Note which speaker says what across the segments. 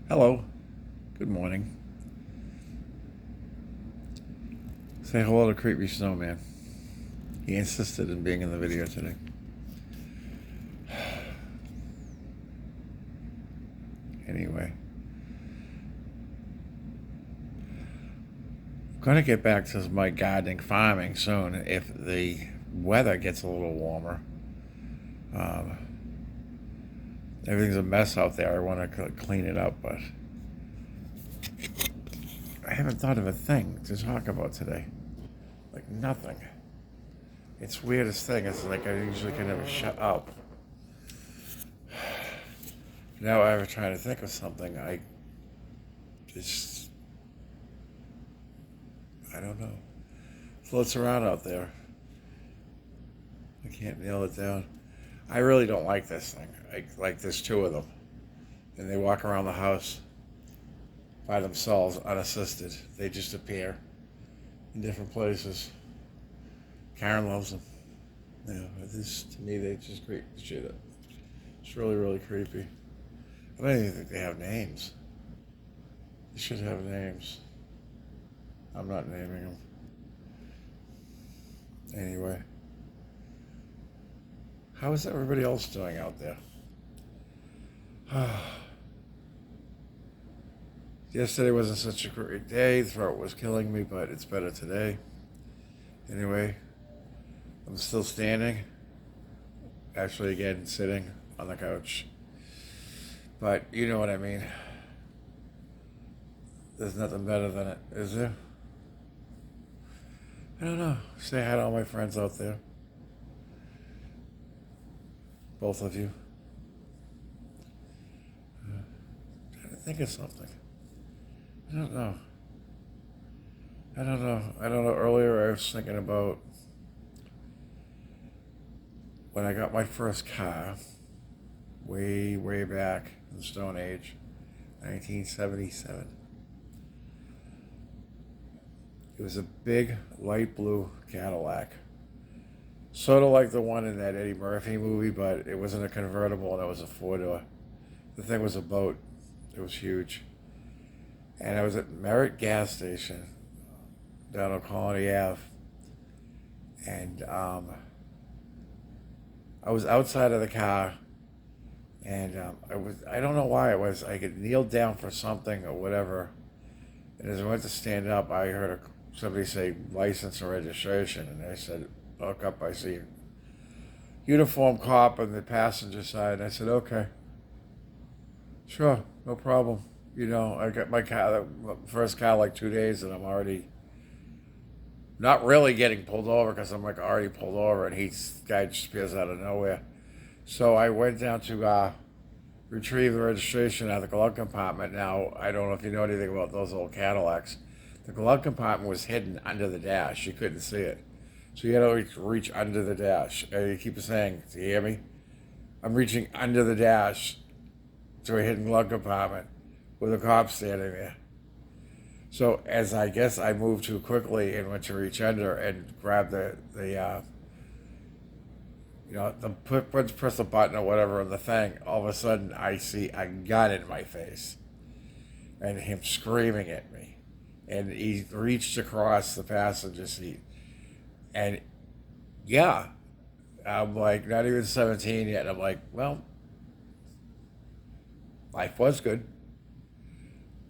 Speaker 1: Hello. Good morning. Say hello to Creepy Snowman. He insisted in being in the video today. Anyway, I'm going to get back to my gardening farming soon if the weather gets a little warmer. Um, Everything's a mess out there. I want to clean it up, but I haven't thought of a thing to talk about today. Like nothing. It's weirdest thing. It's like I usually can never shut up. Now I ever try to think of something, just I don't know. Floats around out there. I can't nail it down. I really don't like this thing. Like there's two of them, and they walk around the house by themselves, unassisted. They just appear in different places. Karen loves them. Yeah, this to me they just creep shit up. It's really really creepy. I don't even think they have names. They should have names. I'm not naming them. Anyway, how is everybody else doing out there? Yesterday wasn't such a great day. The throat was killing me, but it's better today. Anyway, I'm still standing. Actually, again, sitting on the couch. But you know what I mean. There's nothing better than it, is there? I don't know. Say hi to all my friends out there. Both of you. Trying to think of something. I don't know. I don't know. Earlier I was thinking about when I got my first car, way, way back in the Stone Age, 1977. It was a big light blue Cadillac. Sort of like the one in that Eddie Murphy movie, but it wasn't a convertible and it was a four door. The thing was a boat. It was huge. And I was at Merritt gas station down on Colony Ave. And I was outside of the car, and I don't know why it was. I could kneel down for something or whatever. And as I went to stand up, I heard somebody say license and registration. And I said, look up, I see a uniform cop on the passenger side. And I said, okay, sure, no problem. You know, I got my car, the first car, like 2 days, and I'm already not really getting pulled over because I'm like already pulled over, and guy just appears out of nowhere. So I went down to retrieve the registration out of the glove compartment. Now I don't know if you know anything about those old Cadillacs. The glove compartment was hidden under the dash. You couldn't see it, so you had to reach under the dash. And you keep saying, "Do you hear me? I'm reaching under the dash to a hidden glove compartment with a cop standing there." So as I guess I moved too quickly and went to reach under and grab press the button or whatever on the thing. All of a sudden I see a gun in my face and him screaming at me, and he reached across the passenger seat, and yeah, I'm like not even 17 yet. I'm like, well, life was good.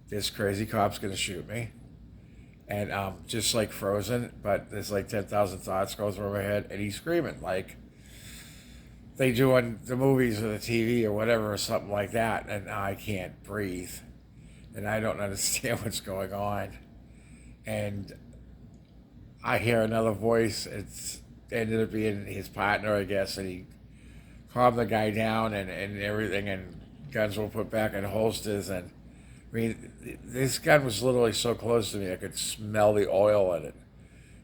Speaker 1: This crazy cop's gonna shoot me, and just like frozen. But there's like 10,000 thoughts goes through my head, and he's screaming like they do on the movies or the TV or whatever or something like that, and I can't breathe, and I don't understand what's going on, and I hear another voice. It's ended up being his partner, I guess, and he calmed the guy down and everything, and guns were put back in holsters, and I mean, this gun was literally so close to me I could smell the oil in it.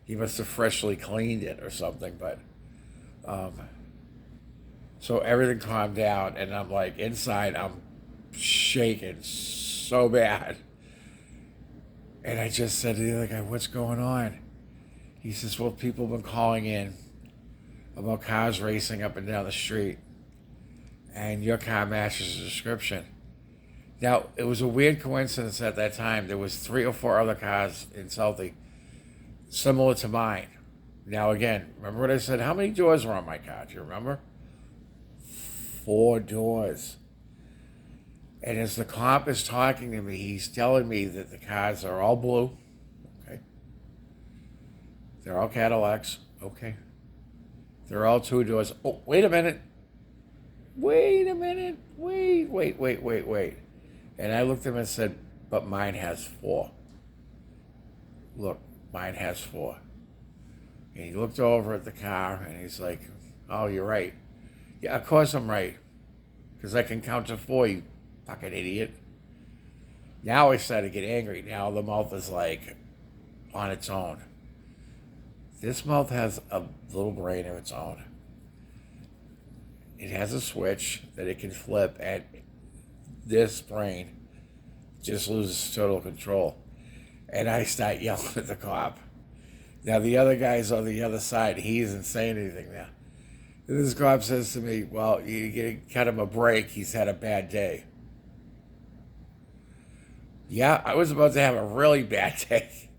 Speaker 1: He must have freshly cleaned it or something, but um, so everything calmed down, and I'm like inside, I'm shaking so bad, and I just said to the other guy, "What's going on?" He says, "Well, people have been calling in about cars racing up and down the street, and your car matches the description." Now, it was a weird coincidence at that time. There was 3 or 4 other cars in Southie similar to mine. Now, again, remember what I said? How many doors were on my car? Do you remember? 4 doors. And as the cop is talking to me, he's telling me that the cars are all blue. Okay. They're all Cadillacs. Okay. They're all 2 doors. Oh, wait a minute. Wait a minute. Wait. And I looked at him and said, but mine has 4. Look, mine has 4. And he looked over at the car and he's like, oh, you're right. Yeah, of course I'm right. Because I can count to 4, you fucking idiot. Now I started to get angry. Now the mouth is like on its own. This mouth has a little brain of its own. It has a switch that it can flip, and this brain just loses total control. And I start yelling at the cop. Now the other guy's on the other side. He isn't saying anything now. And this cop says to me, well, you cut him a break. He's had a bad day. Yeah, I was about to have a really bad day.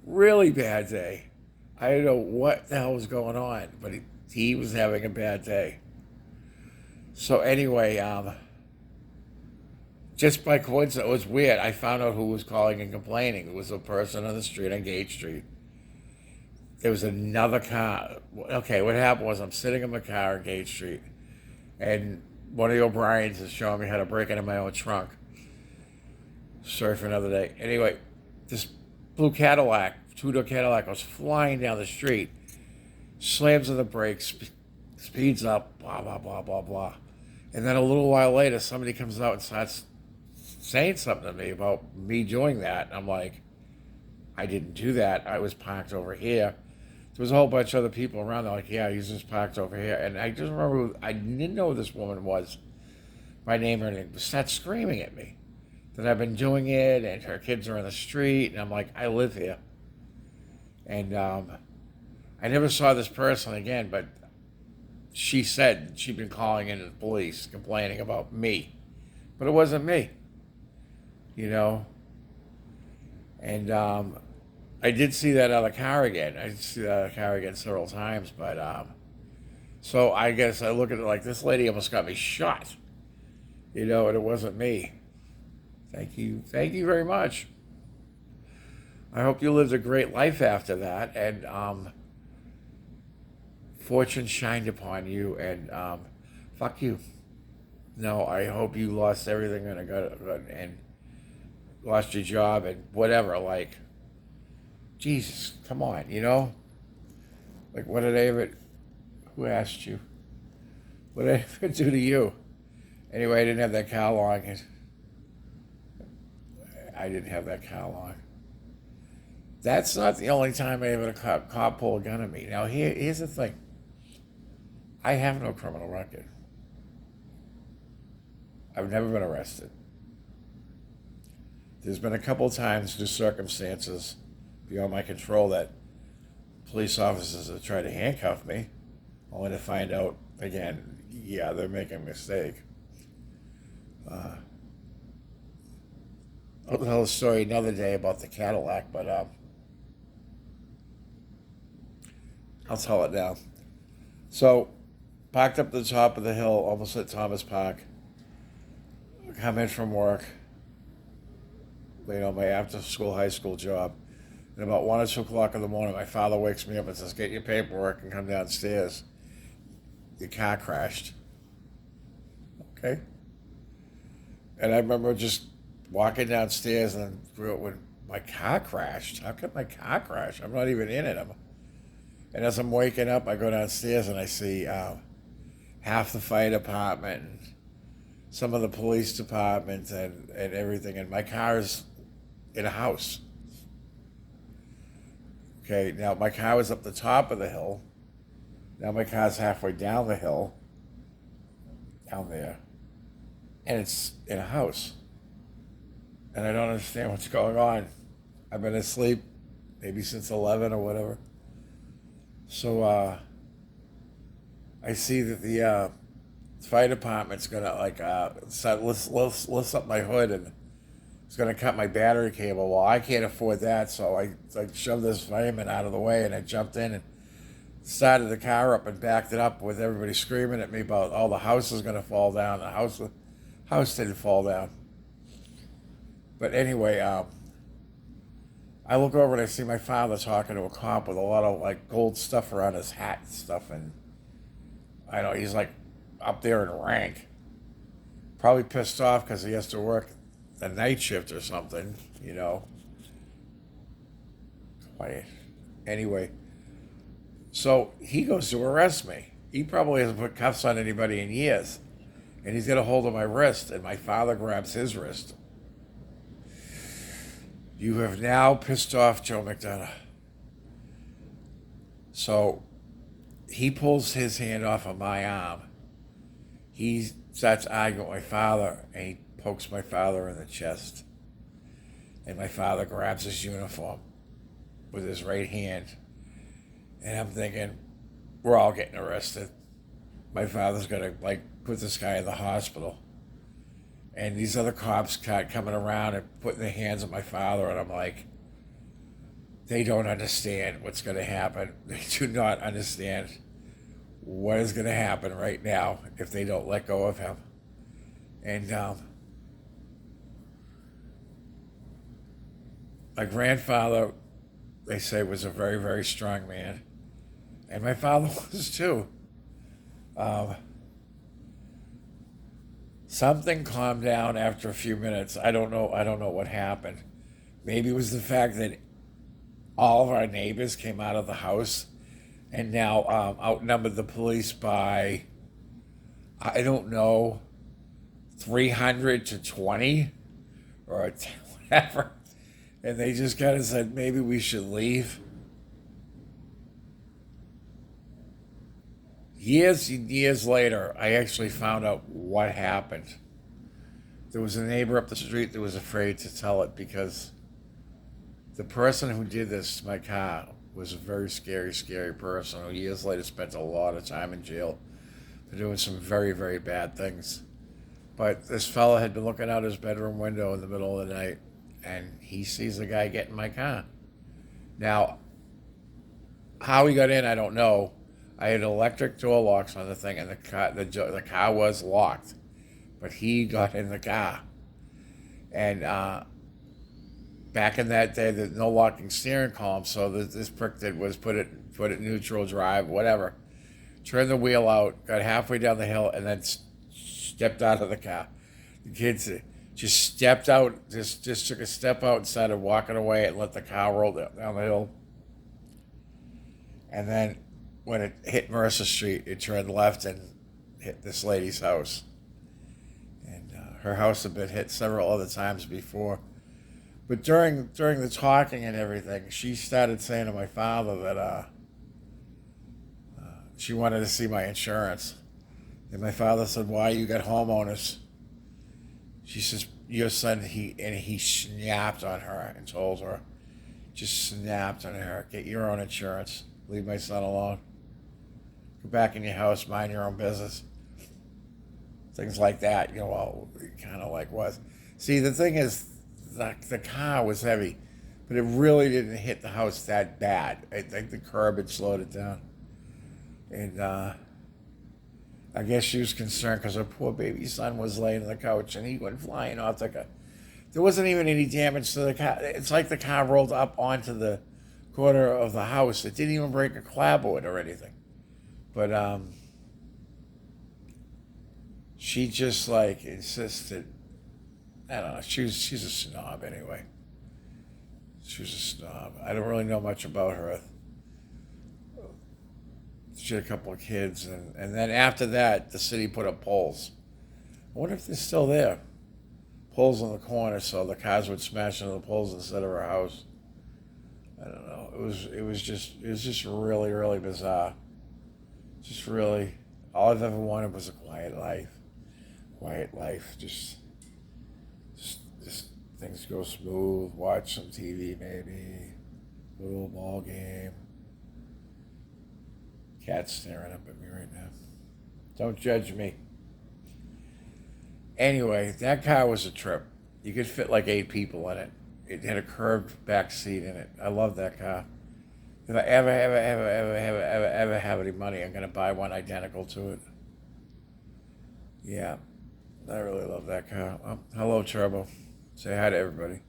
Speaker 1: Really bad day. I don't know what the hell was going on, but he was having a bad day. So anyway, just by coincidence, it was weird. I found out who was calling and complaining. It was a person on the street on Gate Street. There was another car. Okay, what happened was I'm sitting in my car on Gate Street, and one of the O'Briens is showing me how to break into my own trunk. Sorry for another day. Anyway, this blue Cadillac, 2-door Cadillac, was flying down the street, slams on the brakes, speeds up, blah, blah, blah, blah, blah. And then a little while later, somebody comes out and starts saying something to me about me doing that. I'm like, I didn't do that. I was parked over here. There was a whole bunch of other people around. They're like, yeah, he's just parked over here. And I just remember, I didn't know who this woman was by name or anything, but started screaming at me that I've been doing it and her kids are in the street. And I'm like, I live here. And I never saw this person again, but she said she'd been calling in the police, complaining about me. But it wasn't me, you know. And I did see that other car again. I did see that other car again several times. But so I guess I look at it like this lady almost got me shot, you know, and it wasn't me. Thank you very much. I hope you lived a great life after that, and fortune shined upon you, and fuck you. No, I hope you lost everything and lost your job and whatever. Like, Jesus, come on, you know? Like, what did I ever, who asked you? What did I ever do to you? Anyway, I didn't have that car long. I didn't have that car long. That's not the only time I ever had a cop pull a gun at me. Now, here's the thing. I have no criminal record. I've never been arrested. There's been a couple times due to circumstances beyond my control that police officers have tried to handcuff me, only to find out, again, yeah, they're making a mistake. I'll tell a story another day about the Cadillac, but I'll tell it now. So, parked up the top of the hill, almost at Thomas Park. Come in from work, you know, my after-school high school job. And about 1 or 2 o'clock in the morning, my father wakes me up and says, get your paperwork and come downstairs. Your car crashed. Okay? And I remember just walking downstairs and when my car crashed. How could my car crash? I'm not even in it. And as I'm waking up, I go downstairs and I see half the fire department and some of the police departments and everything. And my car is in a house. Okay, now my car was up the top of the hill. Now my car's halfway down the hill, down there, and it's in a house. And I don't understand what's going on. I've been asleep maybe since 11 or whatever. So I see that The fire department's gonna like lift up my hood and it's gonna cut my battery cable. Well, I can't afford that, so I like shoved this fireman out of the way and I jumped in and started the car up and backed it up with everybody screaming at me about the house is gonna fall down. The house didn't fall down. But anyway, I look over and I see my father talking to a cop with a lot of like gold stuff around his hat and stuff, and I know he's like up there in rank. Probably pissed off because he has to work the night shift or something, you know. Quiet. Anyway, so he goes to arrest me. He probably hasn't put cuffs on anybody in years. And he's got a hold of my wrist, and my father grabs his wrist. You have now pissed off Joe McDonough. So he pulls his hand off of my arm. He starts arguing with my father, and he pokes my father in the chest. And my father grabs his uniform with his right hand. And I'm thinking, we're all getting arrested. My father's gonna like put this guy in the hospital. And these other cops start coming around and putting their hands on my father, and I'm like, they don't understand what's gonna happen. They do not understand what is gonna happen right now if they don't let go of him. And my grandfather, they say, was a very, very strong man. And my father was too. Something calmed down after a few minutes. I don't know what happened. Maybe it was the fact that all of our neighbors came out of the house and now outnumbered the police by, I don't know, 300 to 20 or whatever. And they just kind of said, maybe we should leave. Years and years later, I actually found out what happened. There was a neighbor up the street that was afraid to tell it because the person who did this to my car was a very scary, scary person who years later spent a lot of time in jail for doing some very, very bad things. But this fella had been looking out his bedroom window in the middle of the night and he sees a guy get in my car. Now, how he got in, I don't know. I had electric door locks on the thing, and the car was locked, but he got in the car. And back in that day, there's no locking steering column, so this prick did was put it neutral drive, whatever. Turned the wheel out, got halfway down the hill, and then stepped out of the car. The kids just stepped out, just took a step out and started walking away and let the car roll down the hill. And then when it hit Mercer Street, it turned left and hit this lady's house. And her house had been hit several other times before. But during the talking and everything, she started saying to my father that she wanted to see my insurance. And my father said, why, you got homeowners? She says, your son, he snapped on her and told her, just snapped on her, get your own insurance. Leave my son alone. Go back in your house, mind your own business. Things like that, well, it kind of like was. See, the thing is, the car was heavy, but it really didn't hit the house that bad. I think the curb had slowed it down. And I guess she was concerned because her poor baby son was laying on the couch and he went flying off the car. There wasn't even any damage to the car. It's like the car rolled up onto the corner of the house. It didn't even break a clapboard or anything. But she just like insisted. I don't know. She's a snob anyway. She was a snob. I don't really know much about her. She had a couple of kids, and then after that, the city put up poles. I wonder if they're still there. Poles on the corner, so the cars would smash into the poles instead of her house. I don't know. It was just really, really bizarre. Just really, all I've ever wanted was a quiet life. Quiet life. Just things go smooth. Watch some TV maybe. A little ball game. Cat's staring up at me right now. Don't judge me. Anyway, that car was a trip. You could fit like 8 people in it. It had a curved back seat in it. I love that car. If I ever have any money, I'm gonna buy one identical to it. Yeah, I really love that car. Hello, Turbo. Say hi to everybody.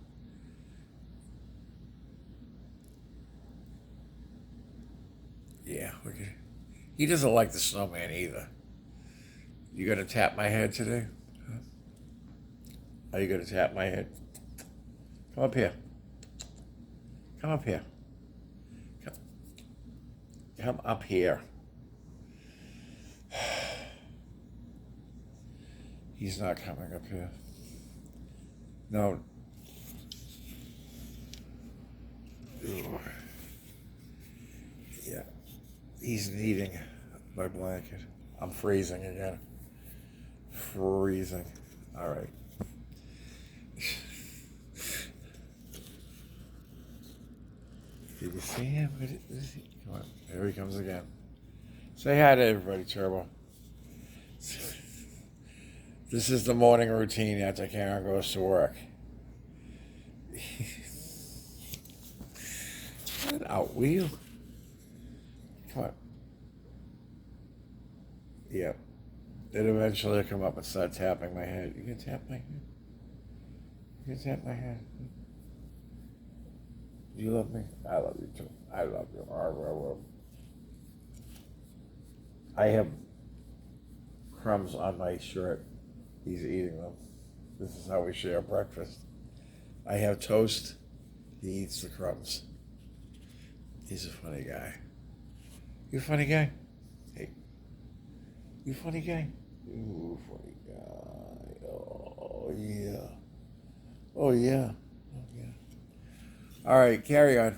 Speaker 1: Yeah, he doesn't like the snowman either. You gonna tap my head today? Are you gonna tap my head? Come up here. Come up here. Come, come up here. He's not coming up here. No. Yeah. He's needing my blanket. I'm freezing again. Freezing. All right. Did you see him? Come on. Here he comes again. Say hi to everybody, Turbo. This is the morning routine after Karen goes to work. Get out, will you? Come on. Yep. Then eventually he'll come up and start tapping my head. You can tap my head? You can tap my head? You love me? I love you too. I love you. I have crumbs on my shirt. He's eating them. This is how we share breakfast. I have toast. He eats the crumbs. He's a funny guy. You a funny guy? Hey. You a funny guy? Ooh, funny guy. Oh, yeah. Oh, yeah. Oh, yeah. All right, carry on.